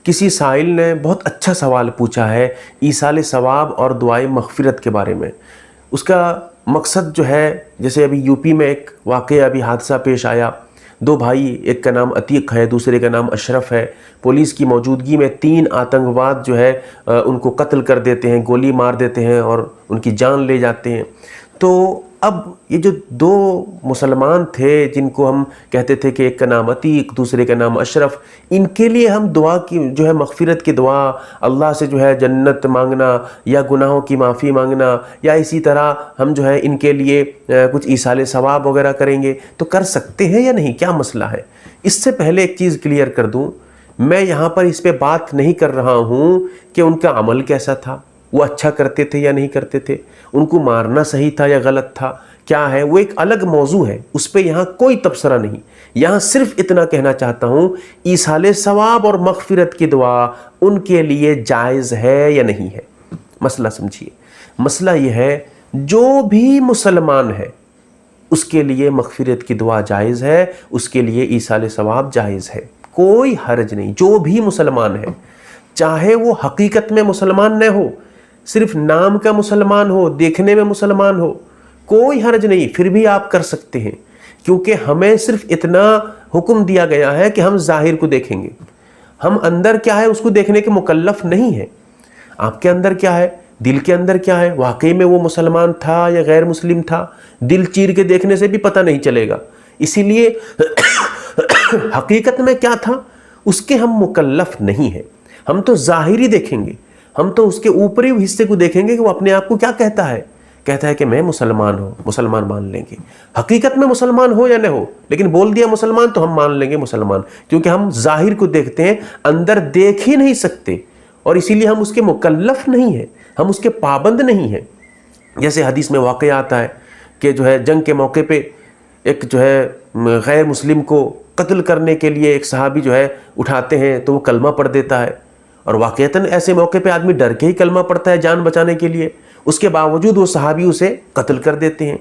کسی سائل نے بہت اچھا سوال پوچھا ہے ایصال ثواب اور دعائے مغفرت کے بارے میں۔ اس کا مقصد جو ہے، جیسے ابھی یو پی میں ایک واقعہ، ابھی حادثہ پیش آیا، دو بھائی، ایک کا نام عتیق ہے، دوسرے کا نام اشرف ہے، پولیس کی موجودگی میں 3 آتنکواد جو ہے ان کو قتل کر دیتے ہیں، گولی مار دیتے ہیں اور ان کی جان لے جاتے ہیں۔ تو اب یہ جو 2 مسلمان تھے جن کو ہم کہتے تھے کہ ایک کا نام عتیق، دوسرے کا نام اشرف، ان کے لیے ہم دعا کی جو ہے مغفرت کی دعا، اللہ سے جو ہے جنت مانگنا یا گناہوں کی معافی مانگنا، یا اسی طرح ہم جو ہے ان کے لیے کچھ ایصال ثواب وغیرہ کریں گے تو کر سکتے ہیں یا نہیں؟ کیا مسئلہ ہے؟ اس سے پہلے ایک چیز کلیئر کر دوں، میں یہاں پر اس پہ بات نہیں کر رہا ہوں کہ ان کا عمل کیسا تھا، وہ اچھا کرتے تھے یا نہیں کرتے تھے، ان کو مارنا صحیح تھا یا غلط تھا، کیا ہے، وہ ایک الگ موضوع ہے، اس پہ یہاں کوئی تبصرہ نہیں۔ یہاں صرف اتنا کہنا چاہتا ہوں، ایصال ثواب اور مغفرت کی دعا ان کے لیے جائز ہے یا نہیں ہے؟ مسئلہ سمجھیے، مسئلہ یہ ہے جو بھی مسلمان ہے اس کے لیے مغفرت کی دعا جائز ہے، اس کے لیے ایصال ثواب جائز ہے، کوئی حرج نہیں۔ جو بھی مسلمان ہے، چاہے وہ حقیقت میں مسلمان نہ ہو، صرف نام کا مسلمان ہو، دیکھنے میں مسلمان ہو، کوئی حرج نہیں، پھر بھی آپ کر سکتے ہیں، کیونکہ ہمیں صرف اتنا حکم دیا گیا ہے کہ ہم ظاہر کو دیکھیں گے، ہم اندر کیا ہے اس کو دیکھنے کے مکلف نہیں ہیں۔ آپ کے اندر کیا ہے، دل کے اندر کیا ہے، واقعی میں وہ مسلمان تھا یا غیر مسلم تھا، دل چیر کے دیکھنے سے بھی پتہ نہیں چلے گا۔ اسی لیے حقیقت میں کیا تھا اس کے ہم مکلف نہیں ہیں، ہم تو ظاہری دیکھیں گے، ہم تو اس کے اوپری حصے کو دیکھیں گے کہ وہ اپنے آپ کو کیا کہتا ہے کہ میں مسلمان ہوں، مسلمان مان لیں گے۔ حقیقت میں مسلمان ہو یا نہ ہو، لیکن بول دیا مسلمان تو ہم مان لیں گے مسلمان، کیونکہ ہم ظاہر کو دیکھتے ہیں، اندر دیکھ ہی نہیں سکتے، اور اسی لیے ہم اس کے مکلف نہیں ہیں، ہم اس کے پابند نہیں ہیں۔ جیسے حدیث میں واقعہ آتا ہے کہ جو ہے جنگ کے موقع پہ ایک جو ہے غیر مسلم کو قتل کرنے کے لیے ایک صحابی جو ہے اٹھاتے ہیں تو وہ کلمہ پڑھ دیتا ہے، اور واقعتاً ایسے موقع پہ آدمی ڈر کے ہی کلمہ پڑھتا ہے جان بچانے کے لیے، اس کے باوجود وہ صحابی اسے قتل کر دیتے ہیں۔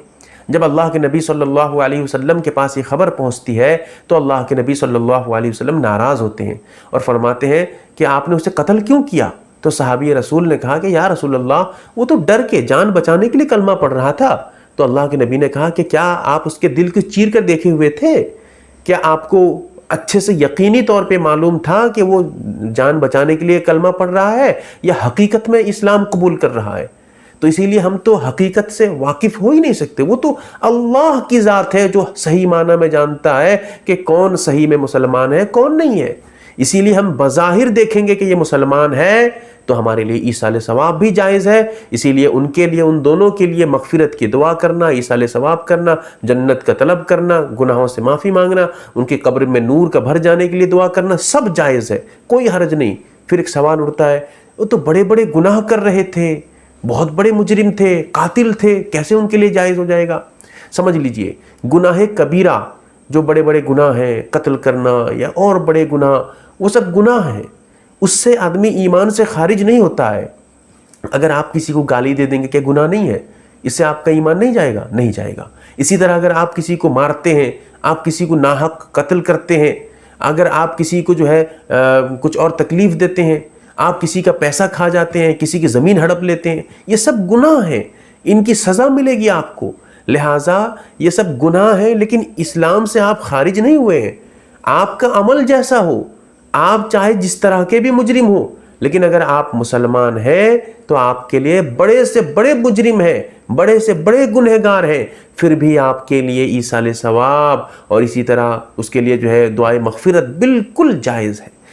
جب اللہ کے نبی صلی اللہ علیہ وسلم کے پاس یہ خبر پہنچتی ہے تو اللہ کے نبی صلی اللہ علیہ وسلم ناراض ہوتے ہیں اور فرماتے ہیں کہ آپ نے اسے قتل کیوں کیا؟ تو صحابی رسول نے کہا کہ یا رسول اللہ، وہ تو ڈر کے جان بچانے کے لیے کلمہ پڑھ رہا تھا۔ تو اللہ کے نبی نے کہا کہ کیا آپ اس کے دل کو چیر کر دیکھے ہوئے تھے؟ کیا آپ کو اچھے سے یقینی طور پہ معلوم تھا کہ وہ جان بچانے کے لیے کلمہ پڑھ رہا ہے یا حقیقت میں اسلام قبول کر رہا ہے؟ تو اسی لیے ہم تو حقیقت سے واقف ہو ہی نہیں سکتے، وہ تو اللہ کی ذات ہے جو صحیح معنی میں جانتا ہے کہ کون صحیح میں مسلمان ہے کون نہیں ہے۔ اسی لیے ہم بظاہر دیکھیں گے کہ یہ مسلمان ہے تو ہمارے لیے ایصال ثواب بھی جائز ہے، اسی لیے ان کے لیے، ان دونوں کے لیے مغفرت کی دعا کرنا، ایصال ثواب کرنا، جنت کا طلب کرنا، گناہوں سے معافی مانگنا، ان کی قبر میں نور کا بھر جانے کے لیے دعا کرنا، سب جائز ہے، کوئی حرج نہیں۔ پھر ایک سوال اٹھتا ہے، وہ تو بڑے بڑے گناہ کر رہے تھے، بہت بڑے مجرم تھے، قاتل تھے، کیسے ان کے لیے جائز ہو جائے گا؟ سمجھ لیجئے، گناہ کبیرہ جو بڑے بڑے گناہ ہیں، قتل کرنا یا اور بڑے گناہ، وہ سب گناہ ہیں، اس سے آدمی ایمان سے خارج نہیں ہوتا ہے۔ اگر آپ کسی کو گالی دے دیں گے کہ گناہ نہیں ہے، اس سے آپ کا ایمان نہیں جائے گا؟ نہیں جائے گا۔ اسی طرح اگر آپ کسی کو مارتے ہیں، آپ کسی کو ناحق قتل کرتے ہیں، اگر آپ کسی کو جو ہے کچھ اور تکلیف دیتے ہیں، آپ کسی کا پیسہ کھا جاتے ہیں، کسی کی زمین ہڑپ لیتے ہیں، یہ سب گناہ ہیں، ان کی سزا ملے گی آپ کو۔ لہٰذا یہ سب گناہ ہیں، لیکن اسلام سے آپ خارج نہیں ہوئے ہیں۔ آپ کا عمل جیسا ہو، آپ چاہے جس طرح کے بھی مجرم ہو، لیکن اگر آپ مسلمان ہیں تو آپ کے لیے بڑے سے بڑے مجرم ہیں، بڑے سے بڑے گنہگار ہیں، پھر بھی آپ کے لیے ایصال ثواب اور اسی طرح اس کے لیے جو ہے دعائے مغفرت بالکل جائز ہے۔